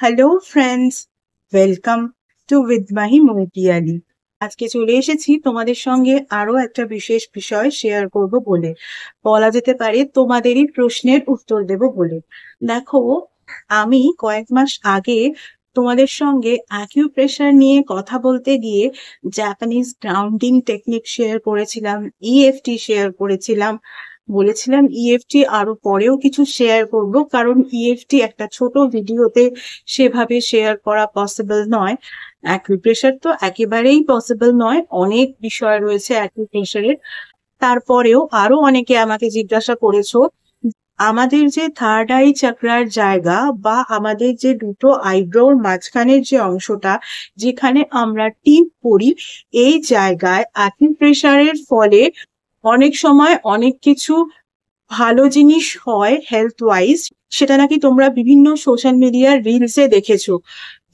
Hello friends, welcome to with Mahi Moupiyali. আজকে চলে এসেছি তোমাদের সঙ্গে আরো একটা বিশেষ বিষয় শেয়ার করব বলে, বলা যেতে পারে তোমাদেরই প্রশ্নের উত্তর দেব বলে। দেখো, আমি কয়েক মাস আগে তোমাদের সঙ্গে অ্যাকিউপ্রেশার নিয়ে কথা বলতে গিয়ে জাপানিজ গ্রাউন্ডিং টেকনিক শেয়ার করেছিলাম, ইএফটি শেয়ার করেছিলাম, বলেছিলাম ইএফটি আরো পরেও কিছু শেয়ার করব, কারণ ইএফটি একটা ছোট ভিডিওতে সেভাবে শেয়ার করা পসিবল নয়। অ্যাকুপ্রেশার তো একেবারেই পসিবল নয়, অনেক বিষয় রয়েছে অ্যাকুপ্রেশারের। তারপরেও আরো অনেকে আমাকে জিজ্ঞাসা করেছো, আমাদের যে থার্ড আই চাকরার জায়গা বা আমাদের যে দুটো আইব্রোর মাঝখানের যে অংশটা যেখানে আমরা টিপ পরি, এই জায়গায় অ্যাকুপ্রেশারের ফলে অনেক সময় অনেক কিছু ভালো জিনিস হয় হেলথ ওয়াইজ। সেটা নাকি তোমরা বিভিন্ন সোশ্যাল মিডিয়ার রিলসে দেখেছো,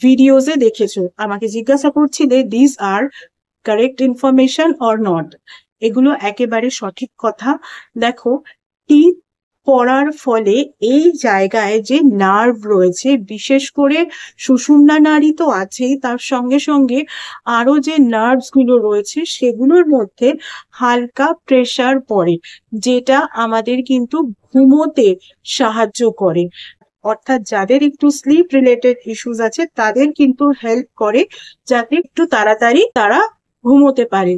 ভিডিওসে দেখেছো। আমাকে জিজ্ঞাসা করছিলে this are correct information or not. এগুলো একেবারে সঠিক কথা। দেখো, টিপ পড়ার ফলে এই জায়গায় যে নার্ভ রয়েছে, বিশেষ করে সুষুম্না নাড়ি তো আছেই, তার সঙ্গে সঙ্গে আরো যে নার্ভস গুলো রয়েছে সেগুলোর মধ্যে হালকা প্রেসার পড়ে, যেটা আমাদের কিন্তু ঘুমোতে সাহায্য করে। অর্থাৎ যাদের একটু স্লিপ রিলেটেড ইস্যুস আছে তাদের কিন্তু হেল্প করে, যাতে একটু তাড়াতাড়ি তারা ঘুমোতে পারে।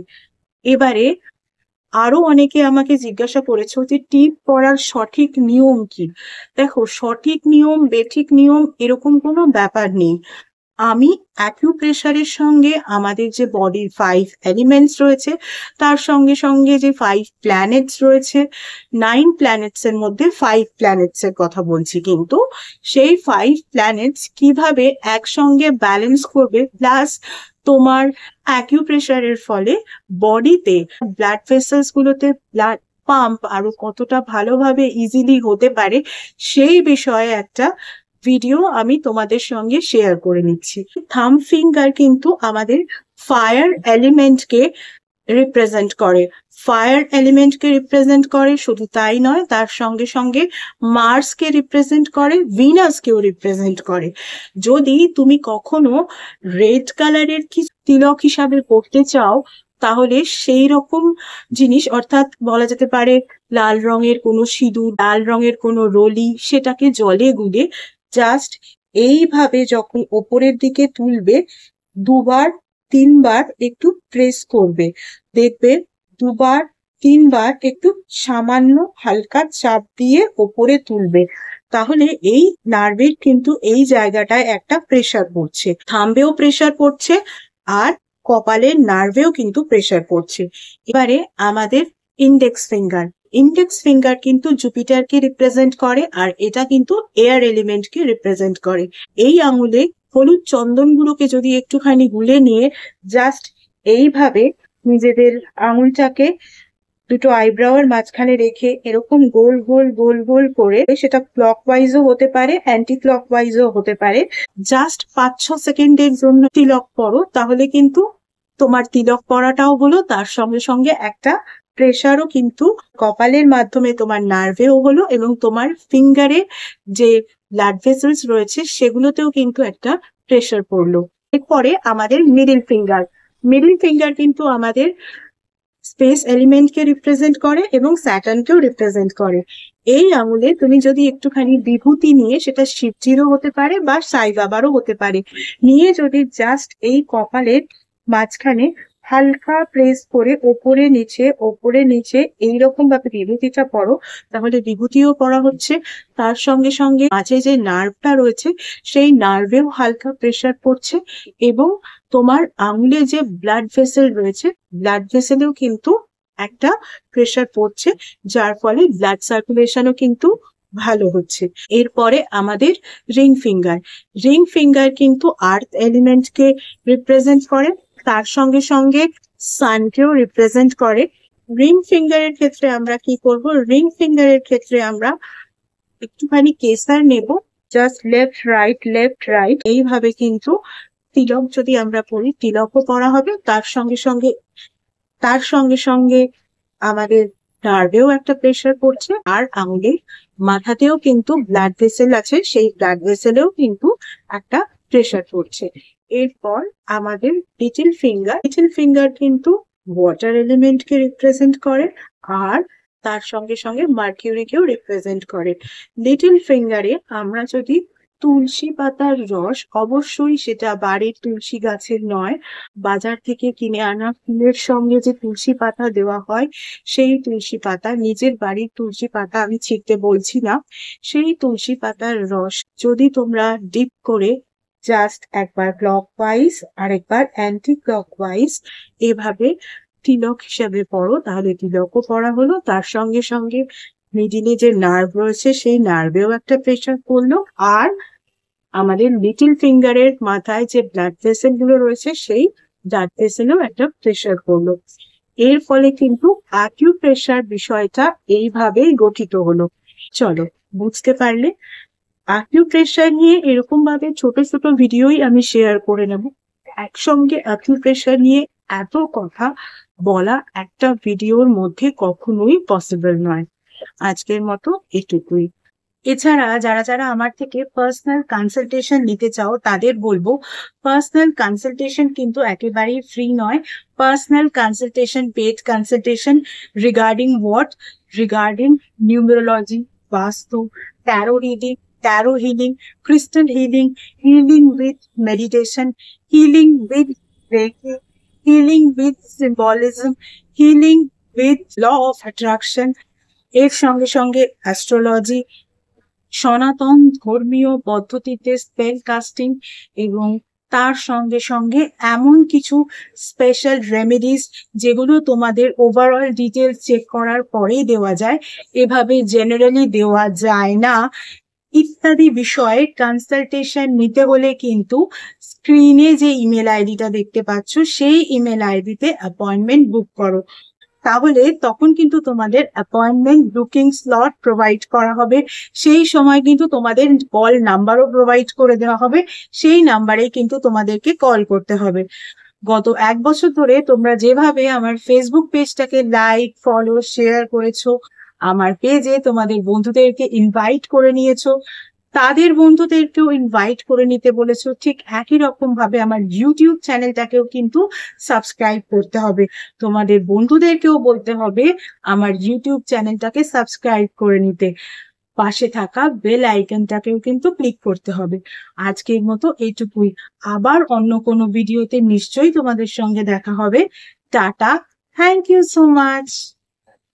এবারে আরো অনেকে আমাকে জিজ্ঞাসা করেছো যে টিপ পড়ার সঠিক নিয়ম কি। দেখো, সঠিক নিয়ম বেঠিক নিয়ম এরকম কোনো ব্যাপার নেই। আমি অ্যাকিউপ্রেশারের সঙ্গে আমাদের যে বডির 5 এলিমেন্টস রয়েছে, তার সঙ্গে সঙ্গে যে 5 প্ল্যানেটস রয়েছে, 9 প্ল্যানেটস এর মধ্যে 5 প্ল্যানেটস এর কথা বলছি, কিন্তু সেই 5 প্ল্যানেটস কিভাবে একসঙ্গে ব্যালেন্স করবে, প্লাস তোমার অ্যাকিউপ্রেশারের ফলে বডিতে ব্লাড ভেসেলস গুলোতে ব্লাড পাম্প আরো কতটা ভালোভাবে ইজিলি হতে পারে, সেই বিষয়ে একটা ভিডিও আমি তোমাদের সঙ্গে শেয়ার করে নিচ্ছি। থাম্ব ফিঙ্গার কিন্তু আমাদের ফায়ার এলিমেন্টকে রিপ্রেজেন্ট করে। ফায়ার এলিমেন্টকে রিপ্রেজেন্ট করে, শুধু তাই নয়, তার সঙ্গে সঙ্গে মার্সকে রিপ্রেজেন্ট করে, ভিনাসকেও রিপ্রেজেন্ট করে। যদি তুমি কখনো রেড কালারের কি তিলক হিসাবে পড়তে চাও, তাহলে সেই রকম জিনিস, অর্থাৎ বলা যেতে পারে লাল রঙের কোনো সিঁদুর, লাল রঙের কোনো রলি, সেটাকে জলে গুলে জাস্ট এইভাবে যখন ওপরের দিকে তুলবে, দুবার তিনবার একটু প্রেস করবে, দেখবে দুবার তিনবার একটু সামান্য হালকা চাপ দিয়ে ওপরে তুলবে, তাহলে এই নার্ভের কিন্তু এই জায়গাটায় একটা প্রেসার পড়ছে, থাম্বেও প্রেসার পড়ছে আর কপালের নার্ভেও কিন্তু প্রেসার পড়ছে। এবারে আমাদের ইন্ডেক্স ফিঙ্গার, ইন্ডেক্স ফিঙ্গার কিন্তু জুপিটারকে রিপ্রেজেন্ট করে, আর এটা কিন্তু এয়ার এলিমেন্টকে রিপ্রেজেন্ট করে। এই আঙুলে হলুদ চন্দনগুলোকে যদি একটুখানি গুলে নিয়ে জাস্ট এইভাবে নিজেদের আঙুলটাকে দুটো আইব্রাওয়ের মাঝখানে রেখে এরকম গোল গোল গোল গোল করে, সেটা ক্লকওয়াইজও হতে পারে অ্যান্টি ক্লকওয়াইজও হতে পারে, জাস্ট 5-6 সেকেন্ডের জন্য তিলক পরো, তাহলে কিন্তু তোমার তিলক পরাটাও হলো, তার সঙ্গে সঙ্গে একটা প্রেসারও কিন্তু কপালের মাধ্যমে তোমার নার্ভেও হলো, এবং তোমার ফিঙ্গারে যে ব্লাড ভেসেলস রয়েছে সেগুলোতেও কিন্তু একটা প্রেসার পড়লো। এরপরে আমাদের মিডল ফিঙ্গার, মিডল ফিঙ্গার কিন্তু আমাদের স্পেস এলিমেন্টকে রিপ্রেজেন্ট করে এবং স্যাটার্নকেও রিপ্রেজেন্ট করে। এই আঙুলে তুমি যদি একটুখানি বিভূতি নিয়ে, সেটা শিবজিরও হতে পারে বা সাই বাবারও হতে পারে, নিয়ে যদি জাস্ট এই কপালের মাঝখানে হালকা প্রেস করে ওপরে নিচে এইরকম ভাবে বিভূতিটা পড়ো, তাহলে বিভূতিও পড়া হচ্ছে, তার সঙ্গে সঙ্গে মাঝে যে নার্ভটা রয়েছে সেই নার্ভেও হালকা প্রেসার পড়ছে, এবং তোমার আঙুলে যে ব্লাড ভেসেল রয়েছে, ব্লাড ভেসেলেও কিন্তু একটা প্রেসার পড়ছে, যার ফলে ব্লাড সার্কুলেশনও কিন্তু ভালো হচ্ছে। এরপরে আমাদের রিং ফিঙ্গার, রিং ফিঙ্গার কিন্তু আর্থ এলিমেন্টকে রিপ্রেজেন্ট করে, তার সঙ্গে সঙ্গে সানকেও রিপ্রেজেন্ট করে। রিং ফিঙ্গারের ক্ষেত্রে আমরা কি করব, রিং ফিঙ্গারের ক্ষেত্রে আমরা একটুখানি কেসার নেব, জাস্ট লেফট রাইট এইভাবে কিন্তু তিলক যদি আমরা পড়ি, তিলকও পড়া হবে, তার সঙ্গে সঙ্গে আমাদের নার্ভেও একটা প্রেসার পড়ছে, আর আঙুলের মাথাতেও কিন্তু ব্লাড ভেসেল আছে, সেই ব্লাড ভেসেলেও কিন্তু একটা প্রেশার পড়ছে। এরপর আমাদের লিটল ফিঙ্গার কিন্তু ওয়াটার এলিমেন্টকে রিপ্রেজেন্ট করে, আর তার সঙ্গে সঙ্গে মার্কিউরিকেও রিপ্রেজেন্ট করে। লিটল ফিঙ্গারে আমরা যদি তুলসী পাতার রস, অবশ্যই সেটা বাড়ির তুলসী গাছের নয়, বাজার থেকে কিনে আনা ফুলের সঙ্গে যে তুলসী পাতা দেওয়া হয়, সেই তুলসী পাতা, নিজের বাড়ির তুলসী পাতা আমি ছিঁড়তে বলছি না, সেই তুলসী পাতার রস যদি তোমরা ডিপ করে জাস্ট একবার ক্লকওয়াইজ আর একবার অ্যান্টি ক্লকওয়াইজ এভাবে তিলক হিসাবে পড়ো, তাহলে তিলকও পড়া হলো, তার সঙ্গে সঙ্গে মিডিলে যে নার্ভ রয়েছে সেই নার্ভেও একটা প্রেশার পড়লো, আর আমাদের লিটল ফিঙ্গারের মাথায় যে ব্লাড ভেসেল গুলো রয়েছে সেই ব্লাড ভেসেলেও একটা প্রেশার পড়লো। এর ফলে কিন্তু অ্যাকিউপ্রেশার বিষয়টা এইভাবেই গঠিত হলো। চলো, বুঝতে পারলে? অ্যাকিউপ্রেশার নিয়ে এরকম ভাবে ছোট ছোট ভিডিওই আমি শেয়ার করে নেব। একসঙ্গে অ্যাকিউপ্রেশার নিয়ে এত কথা বলা একটা ভিডিওর মধ্যে কখনোই পসিবল নয়। আজকের মতো এটুকুই। এছাড়া যারা যারা আমার থেকে পার্সোনাল কনসালটেশন নিতে চাও তাদের বলবো, পার্সোনাল কনসালটেশন কিন্তু একেবারেই ফ্রি নয়। Personal consultation, paid consultation regarding numerology, vastu, tarot healing, crystal healing, healing with meditation, healing with reiki, healing with symbolism, healing with law of attraction, এর সঙ্গে সঙ্গে অ্যাস্ট্রোলজি, সনাতন ধর্মীয় পদ্ধতিতে স্পেল কাস্টিং, এবং তার সঙ্গে সঙ্গে এমন কিছু স্পেশাল রেমেডিস যেগুলো তোমাদের ওভারঅল ডিটেলস চেক করার পরেই দেওয়া যায়, এভাবে জেনারেলি দেওয়া যায় না, ইত্যাদি বিষয়ে কনসালটেশন নিতে হলে কিন্তু স্ক্রিনে যে ইমেল আইডিটা দেখতে পাচ্ছ সেই ইমেল আইডিতে অ্যাপয়েন্টমেন্ট বুক করো। তাহলে তখন কিন্তু তোমাদের অ্যাপয়েন্টমেন্ট বুকিং স্লট প্রোভাইড করা হবে। সেই সময় কিন্তু তোমাদের কল নাম্বারও প্রোভাইড করে দেওয়া হবে, সেই নাম্বারে কিন্তু তোমাদেরকে কল করতে হবে। গত 1 বছর ধরে তোমরা যেভাবে আমার ফেসবুক পেজটাকে লাইক, ফলো, শেয়ার করেছো, আমার পেজে তোমাদের বন্ধুদেরকে ইনভাইট করে নিয়েছো, তাদের বন্ধুদেরকেও ইনভাইট করে নিতে বলেছো, ঠিক একই রকম ভাবে আমার ইউটিউব চ্যানেলটাকেও কিন্তু সাবস্ক্রাইব করতে হবে। তোমাদের বন্ধুদেরকেও বলতে হবে আমার ইউটিউব চ্যানেলটাকে সাবস্ক্রাইব করে নিতে। পাশে থাকা বেল আইকনটাকেও কিন্তু ক্লিক করতে হবে। আজকের মতো এইটুকুই। আবার অন্য কোনো ভিডিওতে নিশ্চয়ই তোমাদের সঙ্গে দেখা হবে। Tata, thank you so much.